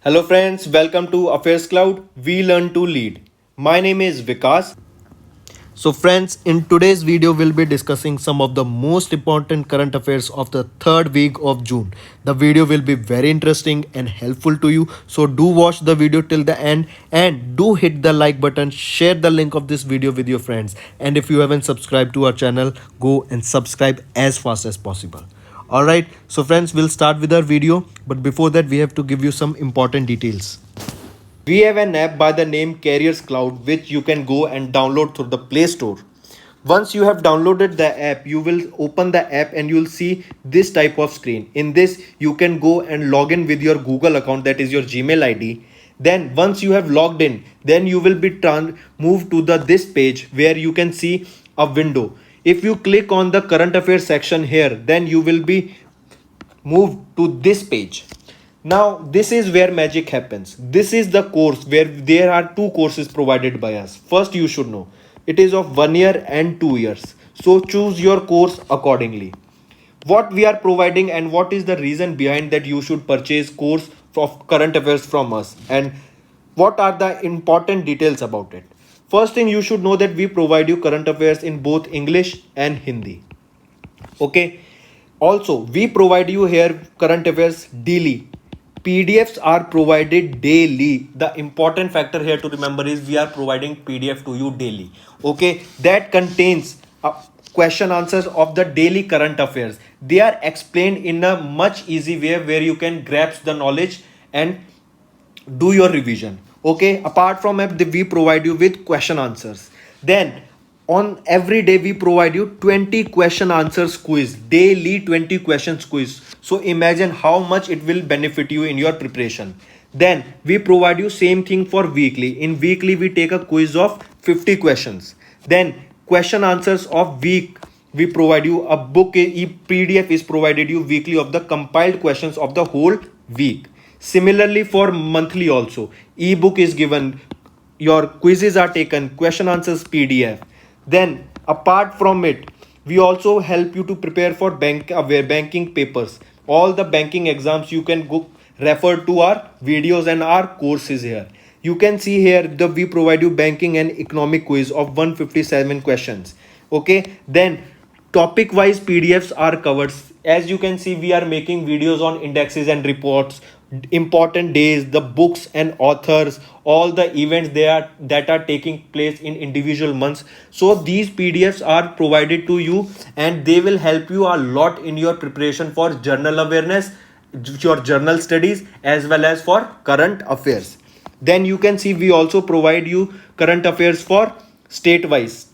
Hello friends, welcome to Affairs Cloud. We learn to lead. My name is Vikas. So friends, in today's video we'll be discussing some of the most important current affairs of the third week of June. The video will be very interesting and helpful to you. So do watch the video till the end and do hit the like button, share the link of this video with your friends. And if you haven't subscribed to our channel, go and subscribe as fast as possible. Alright, so friends, we'll start with our video. But before that, we have to give you some important details. We have an app by the name Carriers Cloud which you can go and download through the Play Store. Once you have downloaded the app, you will open the app and you will see this type of screen. In this, you can go and log in with your Google account, that is your Gmail ID. Then once you have logged in, then you will be moved to this page where you can see a window. If you click on the current affairs section here, then you will be moved to this page. Now this is where magic happens. This is the course where there are two courses provided by us. First, you should know it is of 1 year and 2 years. So choose your course accordingly. What we are providing and what is the reason behind that you should purchase course of current affairs from us, and what are the important details about it. First thing you should know that we provide you current affairs in both English and Hindi. Okay. Also, we provide you here current affairs daily. PDFs are provided daily. The important factor here to remember is we are providing PDF to you daily. Okay, that contains question answers of the daily current affairs. They are explained in a much easy way where you can grasp the knowledge and do your revision. Okay, apart from app, we provide you with question answers. Then on every day we provide you 20 question answers quiz, daily 20 questions quiz. So imagine how much it will benefit you in your preparation. Then we provide you same thing for weekly. In weekly we take a quiz of 50 questions. Then question answers of week, we provide you a book, PDF is provided you weekly of the compiled questions of the whole week. Similarly for monthly also, ebook is given, your quizzes are taken, question answers PDF. Then apart from it, we also help you to prepare for banking papers. All the banking exams you can go refer to our videos and our courses here. You can see here the we provide you banking and economic quiz of 157 questions. Okay, then topic wise PDFs are covered. As you can see, we are making videos on indexes and reports, important days, the books and authors, all the events that are taking place in individual months. So these PDFs are provided to you and they will help you a lot in your preparation for journal awareness, your journal studies, as well as for current affairs. Then you can see we also provide you current affairs for state-wise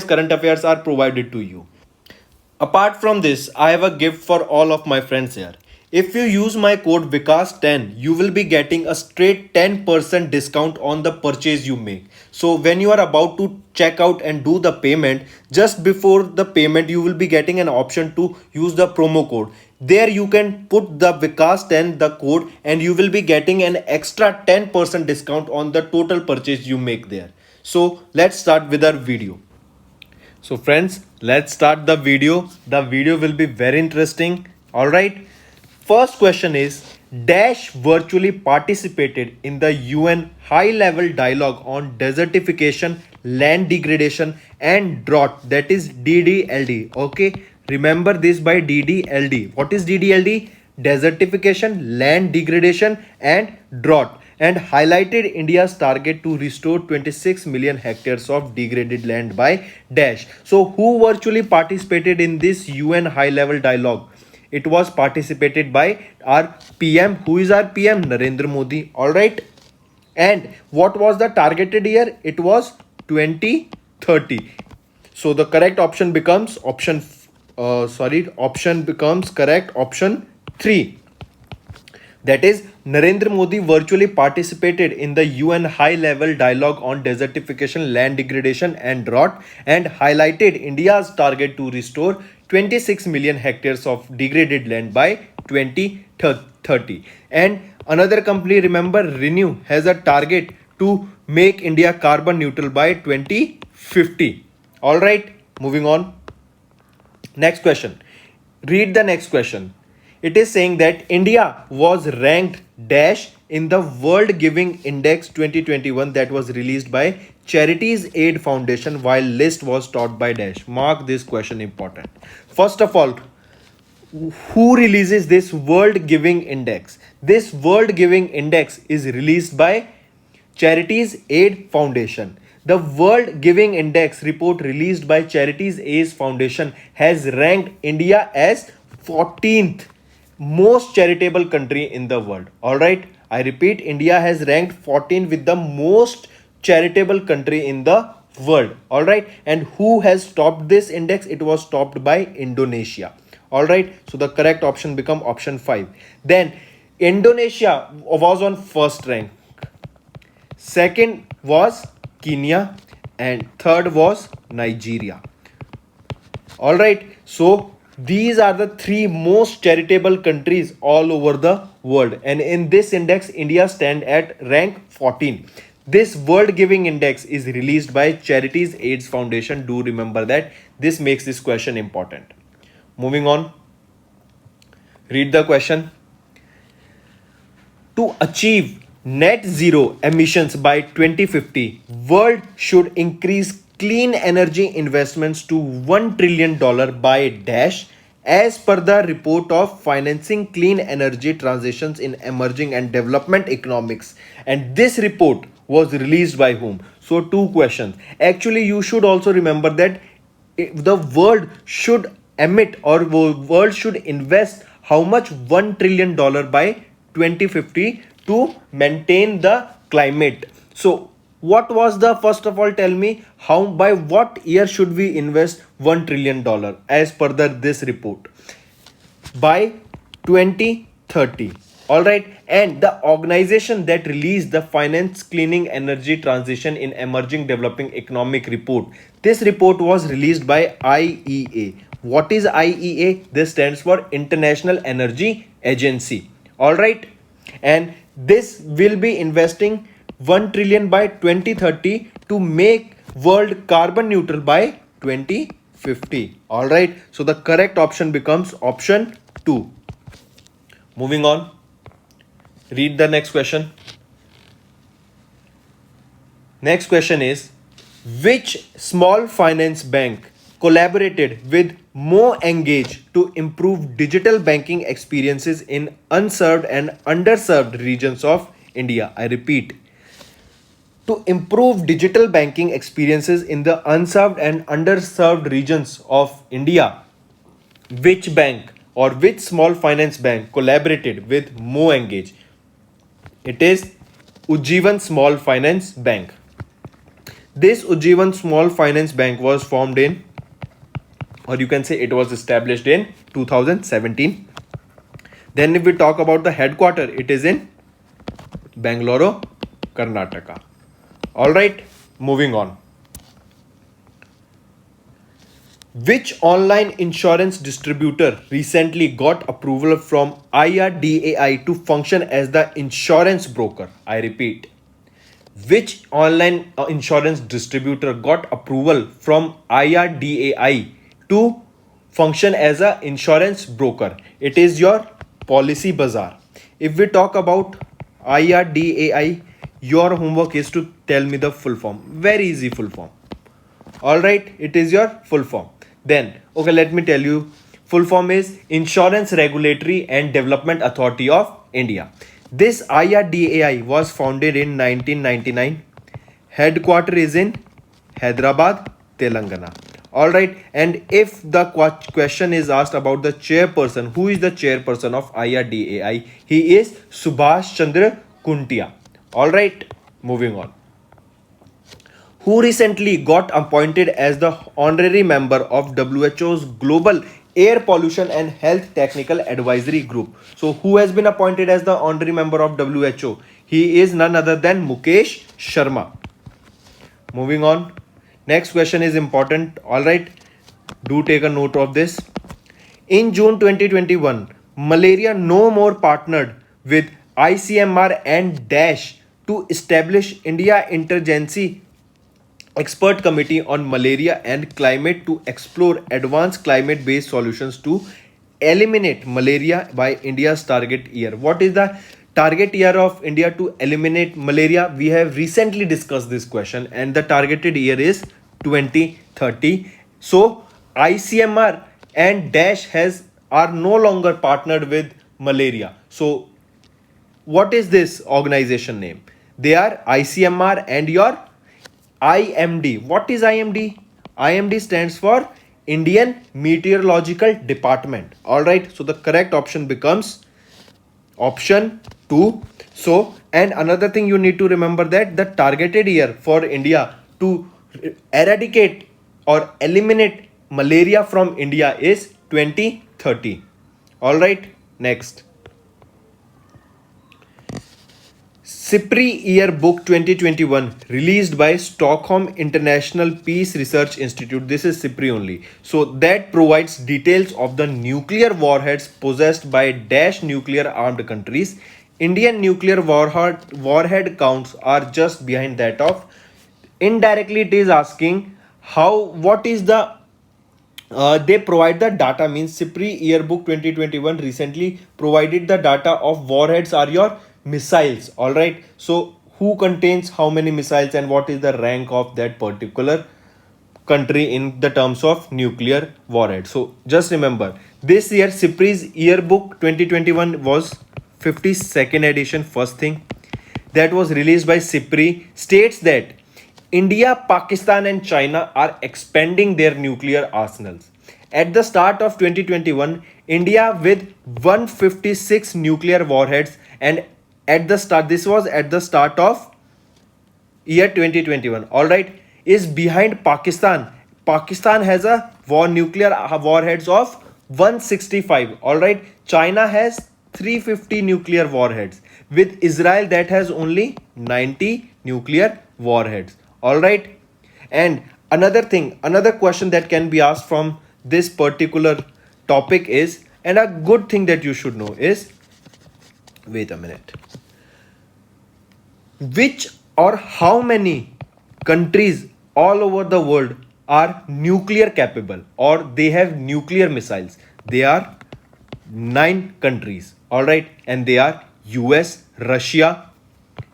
current affairs are provided to you. Apart from this, I have a gift for all of my friends here. If you use my code Vikas10, you will be getting a straight 10% discount on the purchase you make. So when you are about to check out and do the payment, just before the payment, you will be getting an option to use the promo code. There you can put the Vikas10, the code, and you will be getting an extra 10% discount on the total purchase you make there. So let's start with our video. So friends, let's start the video. The video will be very interesting. All right. First question is, Dash virtually participated in the UN high-level dialogue on desertification, land degradation and drought, that is DDLD. Okay, remember this by DDLD. What is DDLD? Desertification, land degradation and drought, and highlighted India's target to restore 26 million hectares of degraded land by Dash. So who virtually participated in this UN high-level dialogue? It was participated by our PM. Who is our PM? Narendra Modi. All right. And what was the targeted year? It was 2030. So the correct option becomes option becomes correct option 3. That is, Narendra Modi virtually participated in the UN high-level dialogue on desertification, land degradation and drought, and highlighted India's target to restore 26 million hectares of degraded land by 2030. And another company, remember, Renew, has a target to make India carbon neutral by 2050. All right, moving on. Next question. Read the next question. it is saying that India was ranked dash in the World Giving Index 2021 that was released by Charities Aid Foundation, while list was taught by dash. Mark this question important. First of all, who releases this World Giving Index? This World Giving Index is released by Charities Aid Foundation. The World Giving Index report released by Charities Aid Foundation has ranked India as 14th most charitable country in the world. All right, I repeat, India has ranked 14 with the most charitable country in the world. All right, and who has topped this index? It was topped by Indonesia. All right, so the correct option become option 5. Then Indonesia was on first rank, second was Kenya, and third was Nigeria. All right, so these are the three most charitable countries all over the world, and in this index India stand at rank 14. This World Giving Index is released by Charities AIDS Foundation. Do remember that. This makes this question important. Moving on, read the question. To achieve net zero emissions by 2050, world should increase clean energy investments to $1 trillion by dash, as per the report of financing clean energy transitions in emerging and development economics. And this report was released by whom? So two questions. Actually, you should also remember that the world should emit, or world should invest how much? $1 trillion by 2050 to maintain the climate. So what was the, first of all tell me, how, by what year should we invest $1 trillion as per this report? By 2030. All right, and the organization that released the finance cleaning energy transition in emerging developing economic report, this report was released by IEA. What is IEA? This stands for International Energy Agency. All right, and this will be investing 1 trillion by 2030 to make world carbon neutral by 2050. All right, so the correct option becomes option 2. Moving on, read the next question. Next question is, which small finance bank collaborated with MoEngage to improve digital banking experiences in unserved and underserved regions of India? I repeat, to improve digital banking experiences in the unserved and underserved regions of India, which bank or which small finance bank collaborated with MoEngage? It is Ujjivan Small Finance Bank. This Ujjivan Small Finance Bank was formed in, or you can say it was established in 2017. Then if we talk about the headquarter, it is in Bangalore, Karnataka. All right, moving on. Which online insurance distributor recently got approval from IRDAI to function as the insurance broker? I repeat, which online insurance distributor got approval from IRDAI to function as an insurance broker? It is your Policybazaar. If we talk about IRDAI, your homework is to tell me the full form. Very easy full form. All right, it is your full form. Then, okay, let me tell you. Full form is Insurance Regulatory and Development Authority of India. This IRDAI was founded in 1999. Headquarter is in Hyderabad, Telangana. All right, and if the question is asked about the chairperson, who is the chairperson of IRDAI? He is Subhash Chandra Kuntia. All right, moving on. Who recently got appointed as the honorary member of WHO's Global Air Pollution and Health Technical Advisory Group? So who has been appointed as the honorary member of WHO? He is none other than Mukesh Sharma. Moving on. Next question is important. All right, do take a note of this. In June 2021, Malaria No More partnered with ICMR and DASH to establish India Interagency Expert Committee on Malaria and Climate to explore advanced climate-based solutions to eliminate malaria by India's target year? What is the target year of India to eliminate malaria? We have recently discussed this question, and the targeted year is 2030. So ICMR and Dash has are no longer partnered with malaria. So what is this organization name? They are ICMR and your IMD. What is IMD? IMD stands for Indian Meteorological Department. All right. So the correct option becomes option 2. So, and another thing you need to remember that the targeted year for India to eradicate or eliminate malaria from India is 2030. All right. Next. SIPRI Yearbook 2021 released by Stockholm International Peace Research Institute. This is SIPRI only. So that provides details of the nuclear warheads possessed by dash nuclear armed countries. Indian nuclear warhead counts are just behind that of. Indirectly it is asking what is the they provide the data, means SIPRI Yearbook 2021 recently provided the data of warheads are your missiles. All right. So who contains how many missiles and what is the rank of that particular country in the terms of nuclear warhead. So just remember, this year SIPRI's Yearbook 2021 was 52nd edition. First thing that was released by SIPRI states that India, Pakistan and China are expanding their nuclear arsenals. At the start of 2021, India with 156 nuclear warheads, and this was at the start of year 2021. All right, is behind Pakistan. Pakistan has a nuclear warheads of 165. All right, China has 350 nuclear warheads, with Israel that has only 90 nuclear warheads. All right. And another question that can be asked from this particular topic is, and a good thing that you should know is, wait a minute, which or how many countries all over the world are nuclear capable or they have nuclear missiles? They are 9 countries. All right. And they are US, Russia,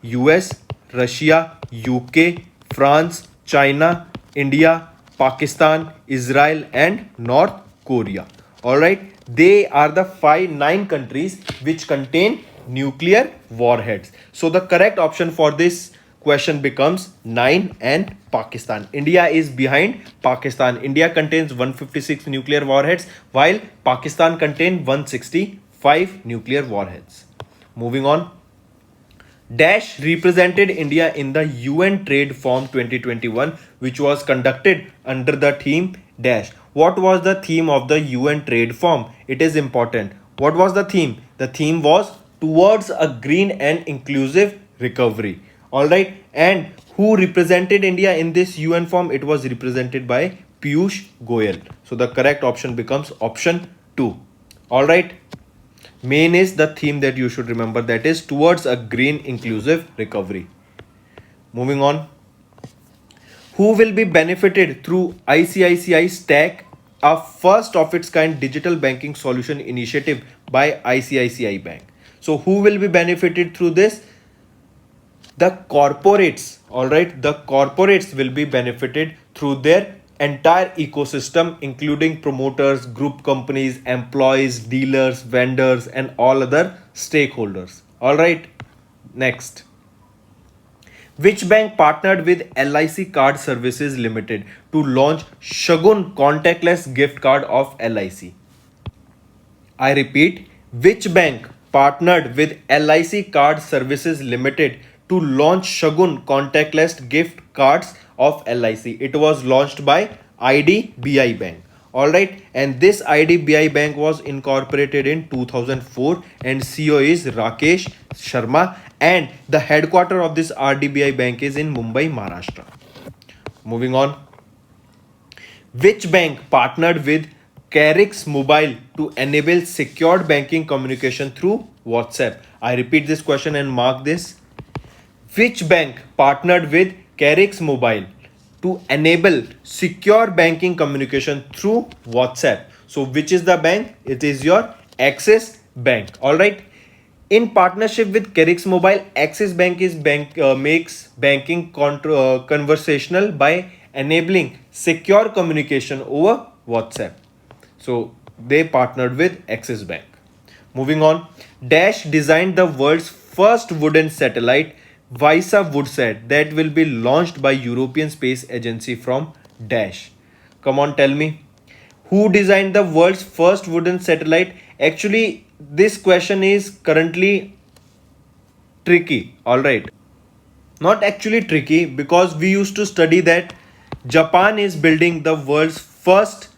UK, France, China, India, Pakistan, Israel and North Korea. All right. They are the 9 countries which contain nuclear warheads. So the correct option for this question becomes 9 and Pakistan. India is behind Pakistan. India contains 156 nuclear warheads while Pakistan contains 165 nuclear warheads. Moving on. Dash represented India in the UN Trade Forum 2021, which was conducted under the theme Dash. What was the theme of the UN Trade Forum? It is important. What was the theme? The theme was towards a green and inclusive recovery. All right. And who represented India in this UN Forum? It was represented by Piyush Goyal. So the correct option becomes option 2. All right. Main is the theme that you should remember, that is towards a green inclusive recovery. Moving on. Who will be benefited through ICICI Stack, a first of its kind digital banking solution initiative by ICICI Bank? So who will be benefited through this? The corporates. All right. The corporates will be benefited through their entire ecosystem, including promoters, group companies, employees, dealers, vendors and all other stakeholders. All right. Next. Which bank partnered with LIC Card Services Limited to launch Shagun contactless gift card of LIC? I repeat, which bank partnered with LIC Card Services Limited to launch Shagun contactless gift cards of LIC? It was launched by IDBI Bank. All right. And this IDBI Bank was incorporated in 2004 and CEO is Rakesh Sharma and the headquarter of this IDBI Bank is in Mumbai, Maharashtra. Moving on. Which bank partnered with Carix Mobile to enable secured banking communication through WhatsApp? I repeat this question and mark this. Which bank partnered with Carix Mobile to enable secure banking communication through WhatsApp? So which is the bank? It is your Axis Bank. All right. In partnership with Kerix Mobile, Axis Bank makes banking conversational by enabling secure communication over WhatsApp. So they partnered with Axis Bank. Moving on, Dash designed the world's first wooden satellite, Visa Woodsat, that will be launched by European Space Agency from Dash. Come on, tell me, who designed the world's first wooden satellite? Actually, this question is currently tricky. All right, not actually tricky, because we used to study that Japan is building the world's first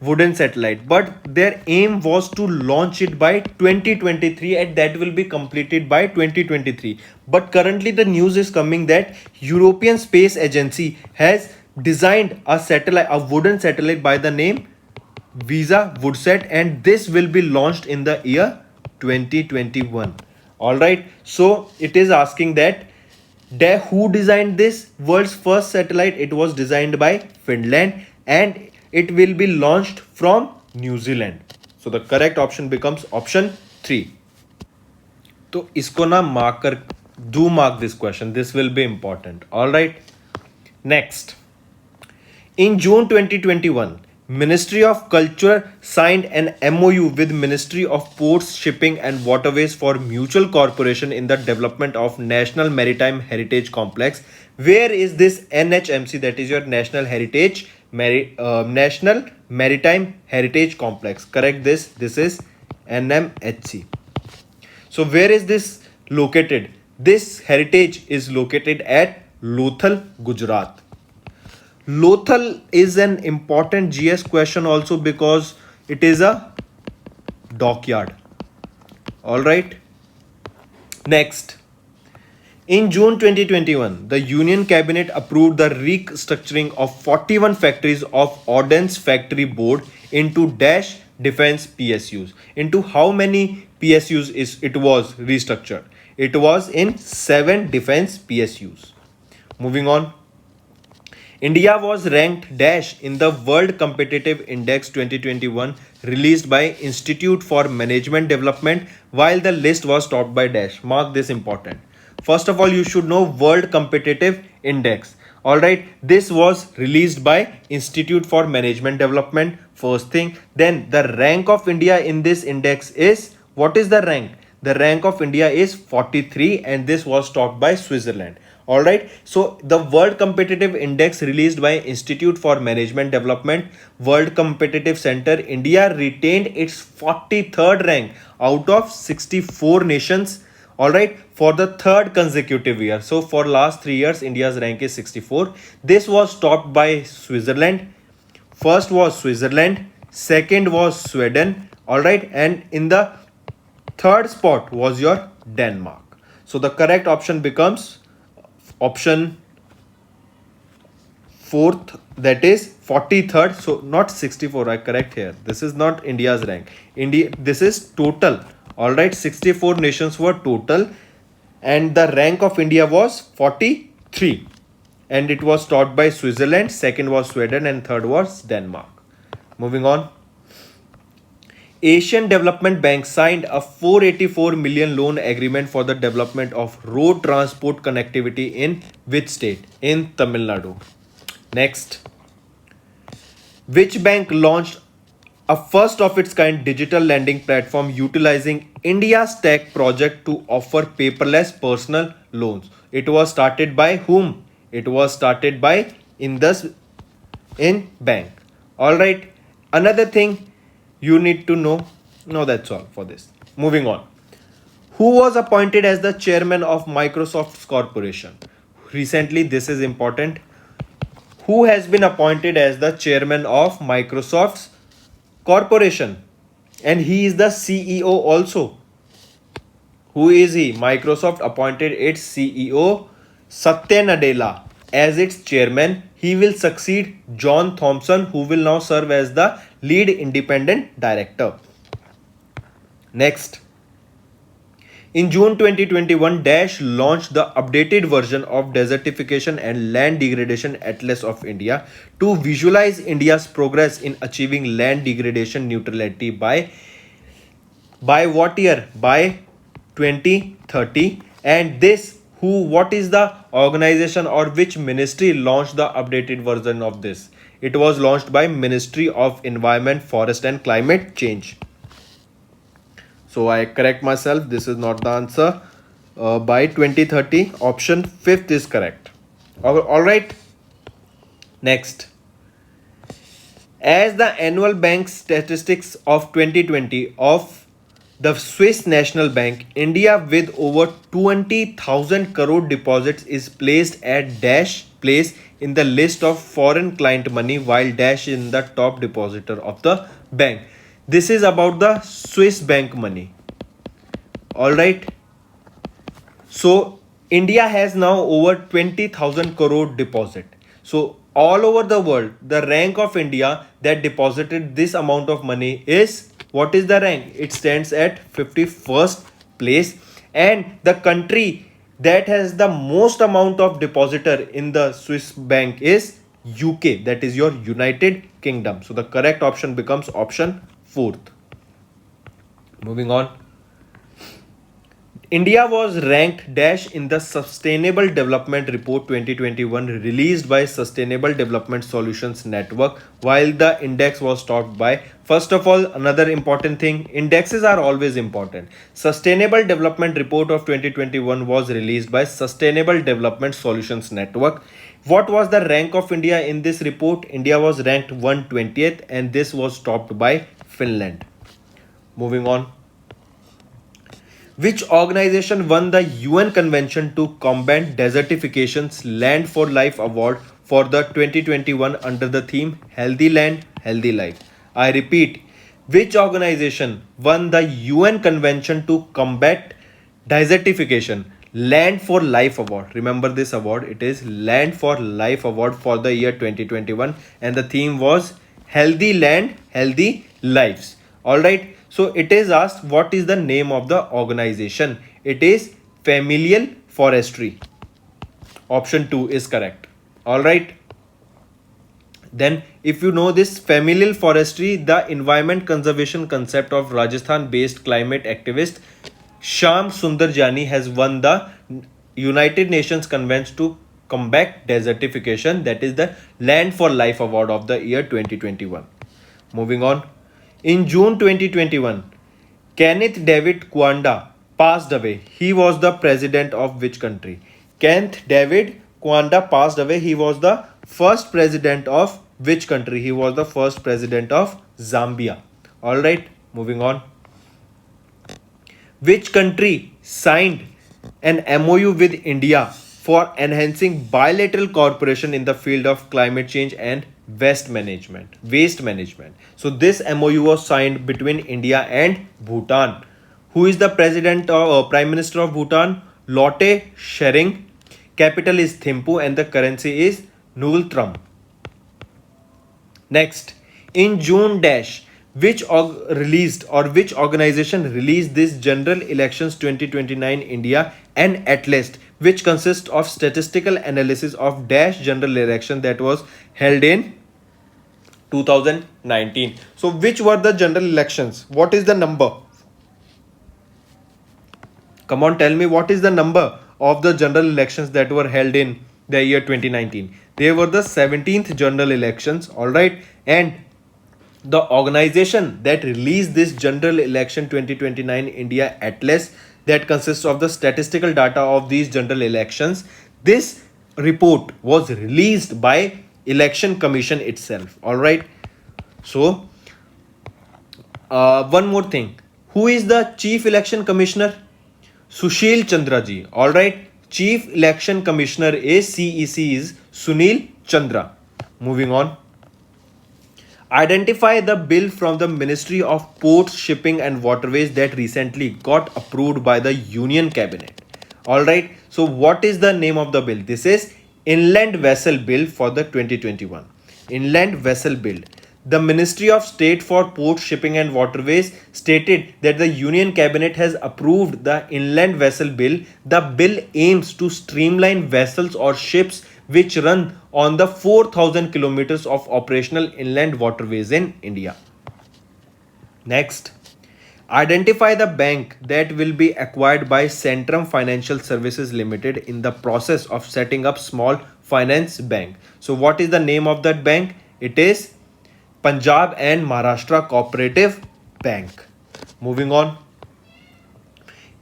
wooden satellite, but their aim was to launch it by 2023 and that will be completed by 2023. But currently the news is coming that European Space Agency has designed a satellite, a wooden satellite by the name Visa Woodsat, and this will be launched in the year 2021. All right, so it is asking that who designed this world's first satellite? It was designed by Finland and it will be launched from New Zealand. So the correct option becomes option 3. तो इसको ना mark कर, do mark this question, this will be important. All right, next. In June 2021, Ministry of Culture signed an MOU with Ministry of Ports, Shipping and Waterways for mutual cooperation in the development of National Maritime Heritage Complex. Where is this NHMC, that is your National Maritime Heritage Complex? Correct this. This is NMHC. So where is this located? This heritage is located at Lothal, Gujarat. Lothal is an important GS question also because it is a dockyard. All right. Next. In June 2021, the Union Cabinet approved the restructuring of 41 factories of Ordnance Factory Board into Dash Defense PSUs. Into how many PSUs it was restructured? It was in 7 defense PSUs. Moving on. India was ranked Dash in the World Competitive Index 2021 released by Institute for Management Development, while the list was topped by Dash. Mark this important. First of all, you should know World Competitive Index. Alright, this was released by Institute for Management Development, first thing. Then the rank of India in this index is, what is the rank? The rank of India is 43 and this was topped by Switzerland. Alright, so the World Competitive Index released by Institute for Management Development, World Competitive Center, India retained its 43rd rank out of 64 nations. Alright, for the third consecutive year. So for last 3 years, India's rank is 64. This was topped by Switzerland. First was Switzerland, second was Sweden. Alright, and in the third spot was your Denmark. So the correct option becomes option 4th, that is 43rd. So not 64, I correct here. This is not India's rank. This is total. Alright, 64 nations were total and the rank of India was 43 and it was topped by Switzerland, second was Sweden and third was Denmark. Moving on. Asian Development Bank signed a 484 million loan agreement for the development of road transport connectivity in which state? In Tamil Nadu. Next. Which bank launched a first of its kind digital lending platform utilizing India's tech project to offer paperless personal loans? It was started by whom? It was started by IndusInd Bank. Alright. Another thing you need to know. No, that's all for this. Moving on. Who was appointed as the chairman of Microsoft Corporation? Recently, this is important. Who has been appointed as the chairman of Microsoft's Corporation? And he is the CEO also. Who is he? Microsoft appointed its CEO Satya Nadella as its chairman. He will succeed John Thompson, who will now serve as the lead independent director. Next. In June 2021, Dash launched the updated version of Desertification and Land Degradation Atlas of India to visualize India's progress in achieving land degradation neutrality by what year? By 2030. And this who what is the organization or which ministry launched the updated version of this? It was launched by Ministry of Environment, Forest and Climate Change. So I correct myself. This is not the answer. By 2030, option fifth is correct. All right. Next. As the annual bank statistics of 2020 of the Swiss National Bank, India with over 20,000 crore deposits is placed at Dash place in the list of foreign client money, while Dash is in the top depositor of the bank. This is about the Swiss bank money. All right. So India has now over 20,000 crore deposit. So all over the world, the rank of India that deposited this amount of money is, what is the rank? It stands at 51st place. And the country that has the most amount of depositor in the Swiss bank is UK, that is your United Kingdom. So the correct option becomes option fourth. Moving on. India was ranked dash in the Sustainable Development Report 2021 released by Sustainable Development Solutions Network, while the index was topped by, first of all, another important thing, indexes are always important. Sustainable Development Report of 2021 was released by Sustainable Development Solutions Network. What was the rank of India in this report? India was ranked 120th and this was topped by Finland. Moving on. Which organization won the UN Convention to Combat Desertification's Land for Life Award for the 2021 under the theme Healthy Land, Healthy Life? I repeat, which organization won the UN Convention to Combat Desertification Land for Life Award? Remember this award, it is Land for Life Award for the year 2021 and the theme was Healthy Land, Healthy Lives. Alright. So it is asked what is the name of the organization. It is Familial Forestry. Option 2 is correct. Alright. Then if you know this Familial Forestry, the environment conservation concept of Rajasthan based climate activist Sham Sundar Jani has won the United Nations Convention to Combat Desertification, that is the Land for Life Award of the year 2021. Moving on. In June 2021, Kenneth David Kwanda passed away. He was the president of which country? Kenneth David Kwanda passed away. He was the first president of which country? He was the first president of Zambia. Alright, moving on. Which country signed an MOU with India for enhancing bilateral cooperation in the field of climate change and waste management? So this MOU was signed between India and Bhutan. Who is the president or prime minister of Bhutan? Lotte Shering. Capital is Thimphu and the currency is Ngultram. Next, in June dash, which organization released this General Elections 2029 India an atlas which consists of statistical analysis of dash general election that was held in 2019. So which were the general elections? What is the number? Come on, tell me what is the number of the general elections that were held in the year 2019? They were the 17th general elections, alright, and the organization that released this General Election 2029 India Atlas that consists of the statistical data of these general elections. This report was released by Election Commission itself. Alright. So, one more thing. Who is the Chief Election Commissioner? Sushil Chandra ji. Alright. Chief Election Commissioner is CEC is Sunil Chandra. Moving on. Identify the bill from the Ministry of Ports, Shipping and Waterways that recently got approved by the Union Cabinet. Alright, so what is the name of the bill? This is Inland Vessel Bill for the 2021. Inland Vessel Bill. The Ministry of State for Port Shipping and Waterways stated that the Union Cabinet has approved the Inland Vessel Bill. The bill aims to streamline vessels or ships which run on the 4,000 kilometers of operational inland waterways in India. Next, identify the bank that will be acquired by Centrum Financial Services Limited in the process of setting up small finance bank. So what is the name of that bank? It is Punjab and Maharashtra Cooperative Bank. Moving on.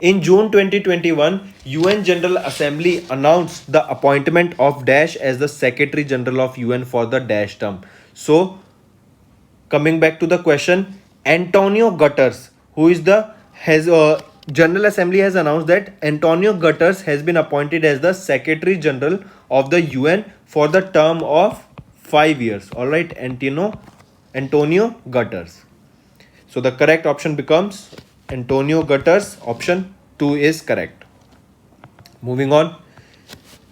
In June 2021, UN General Assembly announced the appointment of Dash as the Secretary General of UN for the Dash term. So, coming back to the question, Antonio Guterres, who is the has General Assembly has announced that Antonio Guterres has been appointed as the Secretary General of the UN for the term of 5 years. All right, Antonio Guterres. So the correct option becomes Antonio Guterres. Option 2 is correct. Moving on.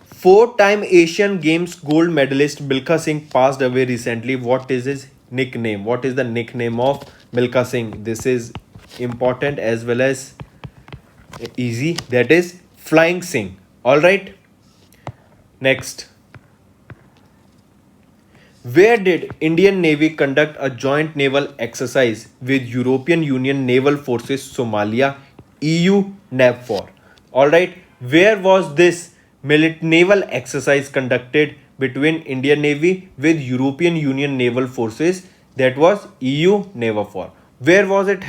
Four-time Asian Games gold medalist Milkha Singh passed away recently. What is his nickname? What is the nickname of Milkha Singh? This is important as well as easy. That is Flying Singh. All right. Next. Where did Indian Navy conduct a joint naval exercise with European Union Naval Forces Somalia, EU NAVFOR? Alright, where was this naval exercise conducted between Indian Navy with European Union Naval Forces? That was EU NAVFOR. Where was it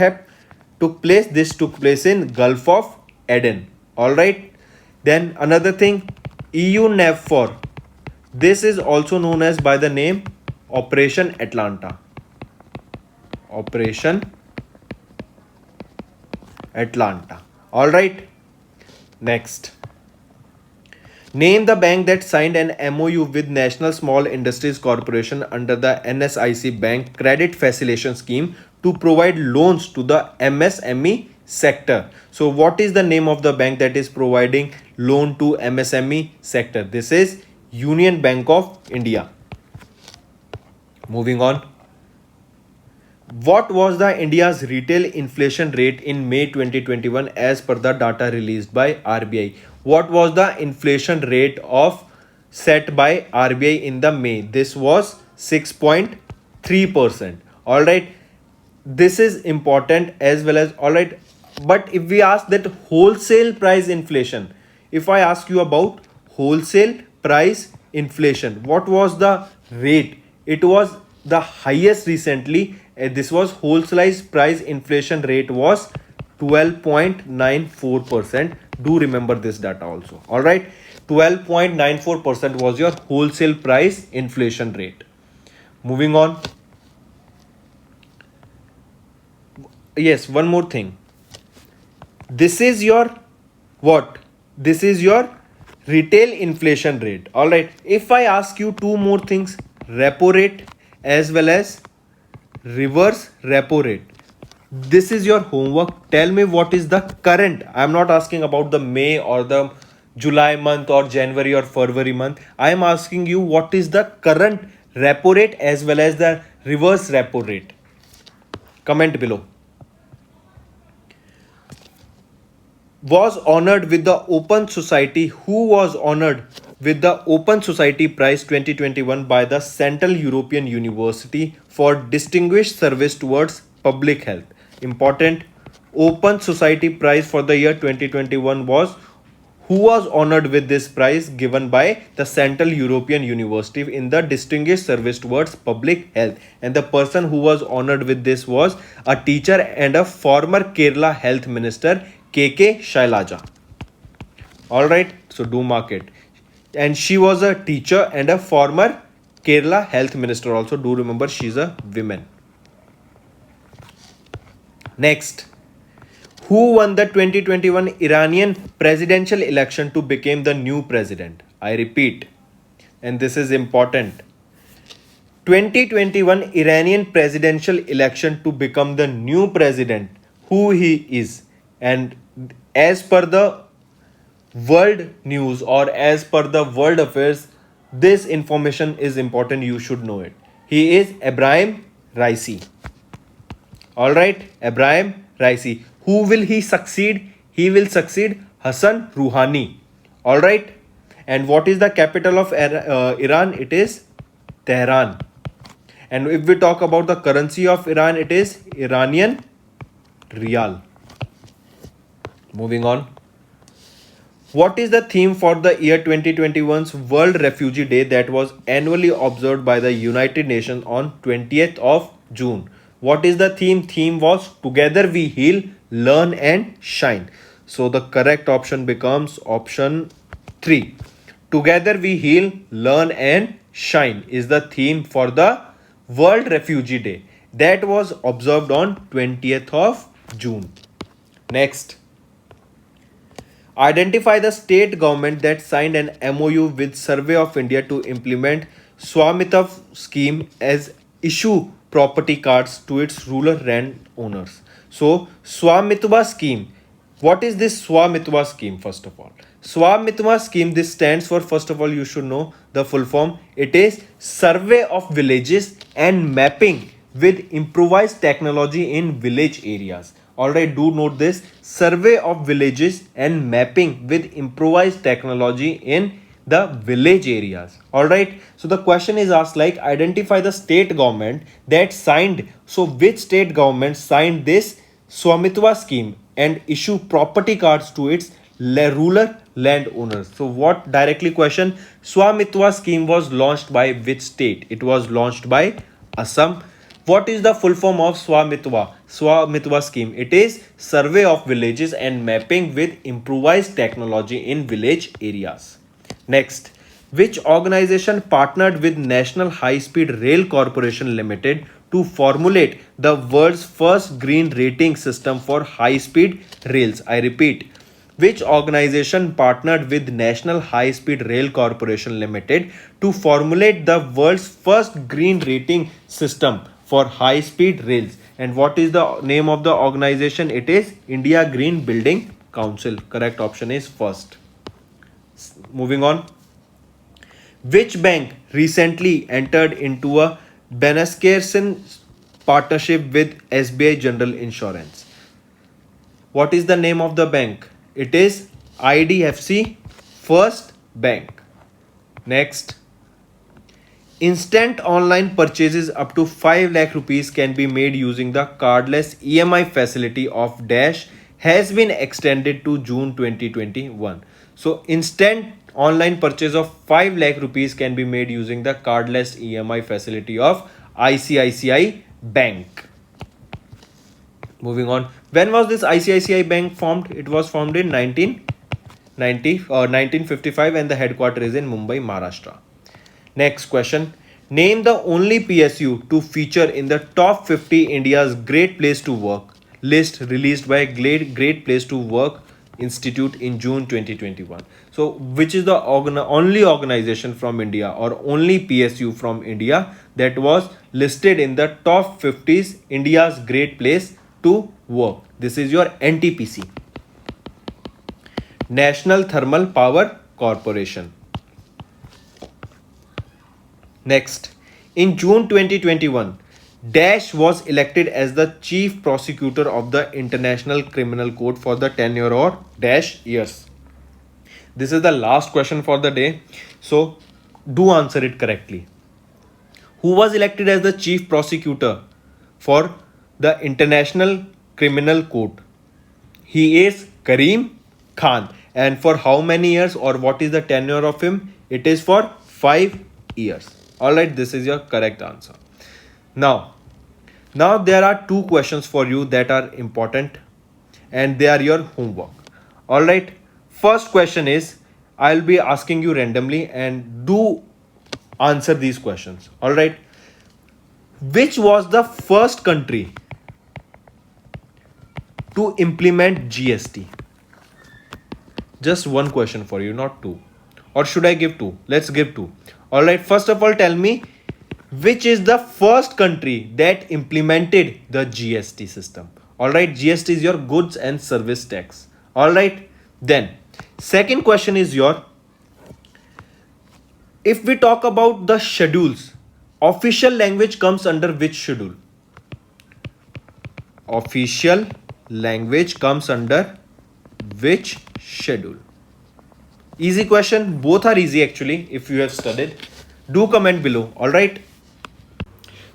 took place? This took place in Gulf of Aden. Alright, then another thing, EU NAVFOR. This is also known as by the name Operation Atlanta. Operation Atlanta. All right. Next. Name the bank that signed an MOU with National Small Industries Corporation under the NSIC Bank Credit Facilitation Scheme to provide loans to the MSME sector. So what is the name of the bank that is providing loan to MSME sector? This is Union Bank of India. Moving on. What was the India's retail inflation rate in May 2021 as per the data released by RBI? What was the inflation rate of set by RBI in the May? This was 6.3%. All right. This is important as well as all right. But if we ask that wholesale price inflation, if I ask you about wholesale price inflation, what was the rate? It was the highest recently. This was wholesale price inflation rate was 12.94%. Do remember this data also. All right, 12.94% was your wholesale price inflation rate. Moving on. Yes, one more thing. This is your what? This is your retail inflation rate. All right, if I ask you two more things, repo rate as well as reverse repo rate, this is your homework. Tell me what is the current. I'm not asking about the May or the July month or January or February month. I am asking you what is the current repo rate as well as the reverse repo rate. Comment below. Was honored with the Open Society. Who was honored with the Open Society Prize 2021 by the Central European University for distinguished service towards public health? Important. Open Society Prize for the year 2021 was, who was honored with this prize given by the Central European University in the distinguished service towards public health, and the person who was honored with this was a teacher and a former Kerala health minister, KK Shailaja. Alright, so do mark it. And she was a teacher and a former Kerala health minister also. Do remember she's a woman. Next. Who won the 2021 Iranian presidential election to become the new president? I repeat, and this is important. 2021 Iranian presidential election to become the new president, who he is. And as per the world news or as per the world affairs, this information is important. You should know it. He is Ebrahim Raisi. All right, Ebrahim Raisi. Who will he succeed? He will succeed Hassan Rouhani. All right. And what is the capital of Iran? It is Tehran. And if we talk about the currency of Iran, it is Iranian Riyal. Moving on. What is the theme for the year 2021's World Refugee Day that was annually observed by the United Nations on 20th of June? What is the theme? Theme was Together We Heal, Learn and Shine. So the correct option becomes option 3. Together We Heal, Learn and Shine is the theme for the World Refugee Day that was observed on 20th of June. Next. Identify the state government that signed an MOU with Survey of India to implement Swamitva scheme as issue property cards to its rural land owners. So Swamitva scheme. What is this Swamitva scheme first of all? Swamitva scheme, this stands for, first of all you should know the full form. It is survey of villages and mapping with improvised technology in village areas. Alright, do note this, survey of villages and mapping with improvised technology in the village areas. Alright, so the question is asked like identify the state government that signed. So which state government signed this Swamitva scheme and issue property cards to its rural landowners? So what directly question, Swamitva scheme was launched by which state? It was launched by Assam. What is the full form of Swamitva? Swamitva scheme. It is survey of villages and mapping with improvised technology in village areas. Next, which organization partnered with National High Speed Rail Corporation Limited to formulate the world's first green rating system for high speed rails? I repeat, which organization partnered with National High Speed Rail Corporation Limited to formulate the world's first green rating system for high speed rails? And what is the name of the organization? It is India Green Building Council. Correct option is first. Moving on. Which bank recently entered into a Banascarson partnership with SBI General Insurance? What is the name of the bank? It is IDFC First Bank. Next. Instant online purchases up to 5 lakh rupees can be made using the cardless EMI facility of Dash has been extended to June 2021. So instant online purchase of 5 lakh rupees can be made using the cardless EMI facility of ICICI Bank. Moving on. When was this ICICI Bank formed? It was formed in 1955 and the headquarters is in Mumbai, Maharashtra. Next question. Name the only PSU to feature in the top 50 India's Great Place to Work list released by Great Place to Work Institute in June 2021. So which is the only organization from India or only PSU from India that was listed in the top 50's India's Great Place to Work? This is your NTPC, National Thermal Power Corporation. Next, in June 2021, Dash was elected as the chief prosecutor of the International Criminal Court for the tenure or dash years. This is the last question for the day, so do answer it correctly. Who was elected as the chief prosecutor for the International Criminal Court? He is Karim Khan. And for how many years or what is the tenure of him? It is for 5 years. Alright, this is your correct answer. Now there are 2 questions for you that are important and they are your homework. Alright, first question is I'll be asking you randomly and do answer these questions. Alright, which was the first country to implement GST? Just one question for you, not 2. Or should I give 2? Let's give 2. Alright, first of all, tell me which is the first country that implemented the GST system. Alright, GST is your goods and service tax. Alright, then second question is your, if we talk about the schedules, official language comes under which schedule? official language comes under which schedule? Easy question. Both are easy actually if you have studied. Do comment below. Alright.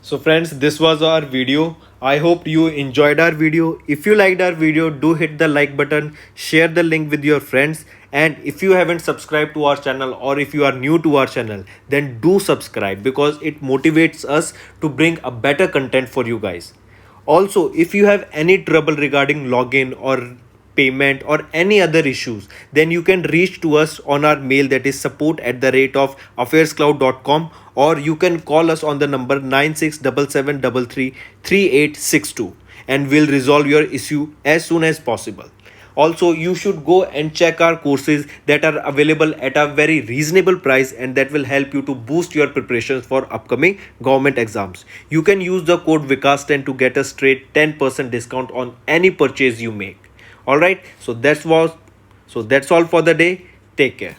So friends, this was our video. I hope you enjoyed our video. If you liked our video, do hit the like button, share the link with your friends, and if you haven't subscribed to our channel or if you are new to our channel, then do subscribe because it motivates us to bring a better content for you guys. Also, if you have any trouble regarding login or payment or any other issues, then you can reach to us on our mail, that is support@affairscloud.com, or you can call us on the number 9677333862 and we'll resolve your issue as soon as possible. Also, you should go and check our courses that are available at a very reasonable price and that will help you to boost your preparations for upcoming government exams. You can use the code Vikas10 to get a straight 10% discount on any purchase you make. Alright, so that's all for the day. Take care.